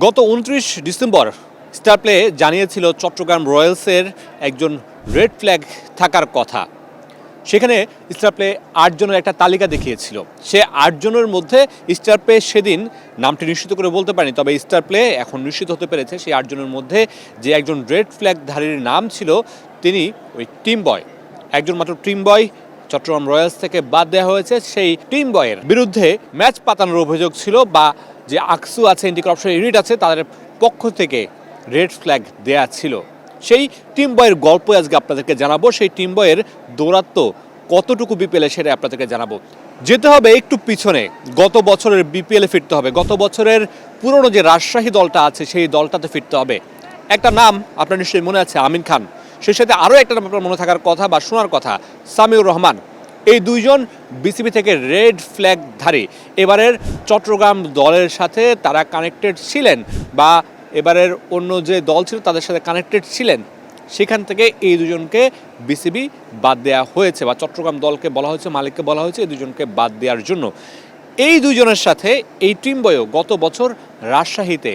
গত ২৯ December star play জানিয়েছিল চট্টগ্রাম রয়্যালসের একজন রেড ফ্ল্যাগ থাকার কথা। সেখানে স্টার প্লে ৮ জনের একটা তালিকা দেখিয়েছিল। সে ৮ জনের মধ্যে স্টার প্লে সেদিন নামটি নিশ্চিত করে বলতে পারেনি, তবে স্টার প্লে এখন নিশ্চিত হতে পেরেছে সেই ৮ জনের মধ্যে যে একজন রেড ফ্ল্যাগধারীর নাম ছিল তিনি ওই টিম বয়। একজন মাত্র টিম বয় চট্টগ্রাম রয়্যালস থেকে বাদ দেওয়া হয়েছে। সেই টিম বয়ের বিরুদ্ধে ম্যাচ পাতানোর অভিযোগ ছিল, বা যে আকসু আছে, অ্যান্টি করাপশন ইউনিট আছে, তাদের পক্ষ থেকে রেড ফ্ল্যাগ দেয়া ছিল। সেই টিম বয়ের গল্প আজকে আপনাদেরকে জানাবো। সেই টিম বয়ের দৌরাত্ম কতটুকু বিপিএলে সেটা আপনাদেরকে জানাবো। যেতে হবে একটু পিছনে, গত বছরের বিপিএলে ফিরতে হবে। গত বছরের পুরনো যে রাজশাহী দলটা আছে সেই দলটাতে ফিরতে হবে। একটা নাম আপনার নিশ্চয়ই মনে আছে, আমিন খান। সেই সাথে আরও একটা নাম আপনার মনে থাকার কথা বা শোনার কথা, সামিউর রহমান। এই দুইজন বিসিবি থেকে রেড ফ্ল্যাগধারী এবারের চট্টগ্রাম দলের সাথে তারা কানেক্টেড ছিলেন, বা এবারের অন্য যে দল ছিল তাদের সাথে কানেক্টেড ছিলেন। সেখান থেকে এই দুজনকে বিসিবি বাদ দেওয়া হয়েছে, বা চট্টগ্রাম দলকে বলা হয়েছে, মালিককে বলা হয়েছে এই দুজনকে বাদ দেওয়ার জন্য। এই দুজনের সাথে এই টিম বয়ও গত বছর রাজশাহীতে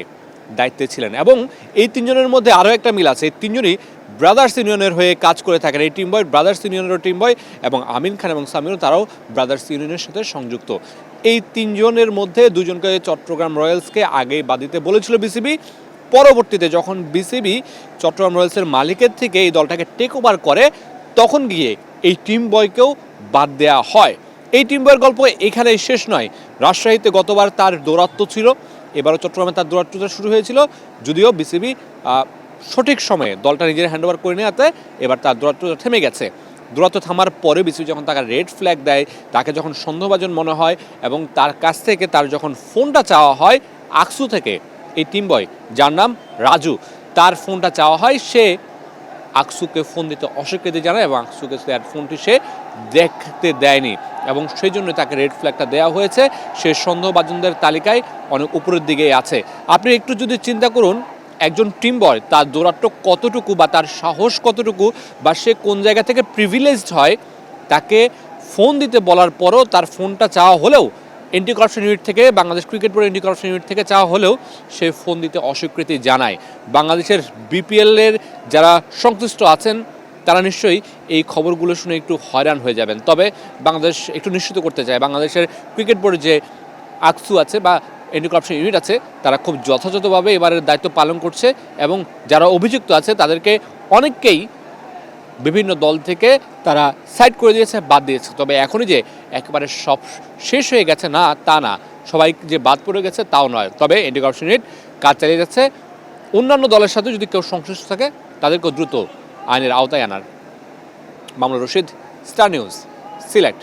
দায়িত্বে ছিলেন, এবং এই তিনজনের মধ্যে আরও একটা মিল আছে। এই তিনজনই ব্রাদার্স ইউনিয়নের হয়ে কাজ করে থাকেন। এই টিম বয় ব্রাদার্স ইউনিয়নেরও টিম বয়, এবং আমিন খান এবং সামিউর তারাও ব্রাদার্স ইউনিয়নের সাথে সংযুক্ত। এই তিনজনের মধ্যে দুজনকে চট্টগ্রাম রয়্যালসকে আগেই বাদ দিতে বলেছিল বিসিবি। পরবর্তীতে যখন বিসিবি চট্টগ্রাম রয়্যালসের মালিকের থেকে এই দলটাকে টেক ওভার করে, তখন গিয়ে এই টিম বয়কেও বাদ দেওয়া হয়। এই টিম বয়ের গল্প এখানেই শেষ নয়। রাজশাহীতে গতবার তার দৌরাত্ম্য ছিল, এবারও চট্টগ্রামে তার দৌরাত্ম্যটা শুরু হয়েছিল, যদিও বিসিবি সঠিক সময়ে দলটা নিজের হ্যান্ডওভার করে নেওয়াতে এবার তার দৌরাত্ম্যটা থেমে গেছে। দৌরাত্ম্য থামার পরে বিসিবি যখন তাকে রেড ফ্ল্যাগ দেয়, তাকে যখন সন্দেহভাজন মনে হয়, এবং তার কাছ থেকে তার যখন ফোনটা চাওয়া হয় আকসু থেকে, এই টিম বয় যার নাম রাজু, তার ফোনটা চাওয়া হয়, সে আকসুকে ফোন দিতে অস্বীকৃতি জানায়, এবং আকসুকে তার ফোনটি সে দেখতে দেয়নি, এবং সেই জন্য তাকে রেড ফ্ল্যাগটা দেওয়া হয়েছে। সে সন্দেহভাজনদের তালিকায় অনেক উপরের দিকেই আছে। আপনি একটু যদি চিন্তা করুন, একজন টিম বয় তার দৌরাত্ম্য কতটুকু, বা তার সাহস কতটুকু, বা সে কোন জায়গা থেকে প্রিভিলেজড হয়, তাকে ফোন দিতে বলার পরও তার ফোনটা চাওয়া হলেও অ্যান্টি করাপশন ইউনিট থেকে, Bangladesh cricket board anti corruption unit থেকে চাওয়া হলেও সে ফোন দিতে অস্বীকৃতি জানায়। বাংলাদেশের বিপিএলের যারা সংশ্লিষ্ট আছেন তারা নিশ্চয়ই এই খবরগুলো শুনে একটু হয়রান হয়ে যাবেন। তবে বাংলাদেশ একটু নিশ্চিত করতে চায়, বাংলাদেশের ক্রিকেট বোর্ডের যে আকসু আছে বা অ্যান্টি করাপশন ইউনিট আছে, তারা খুব যথাযথভাবে এবারের দায়িত্ব পালন করছে, এবং যারা অভিযুক্ত আছে তাদেরকে অনেককেই বিভিন্ন দল থেকে তারা সাইড করে দিয়েছে, বাদ দিয়েছে। তবে এখনই যে একেবারে সব শেষ হয়ে গেছে না, তা না, সবাই যে বাদ পড়ে গেছে তাও নয়। তবে অ্যান্টি করাপশন ইউনিট কাজ চালিয়ে যাচ্ছে। অন্যান্য দলের সাথে যদি কেউ সংশ্লিষ্ট থাকে তাদেরকেও দ্রুত আইনের আওতায় আনার। Mamunur Rashid, star news, Sylhet.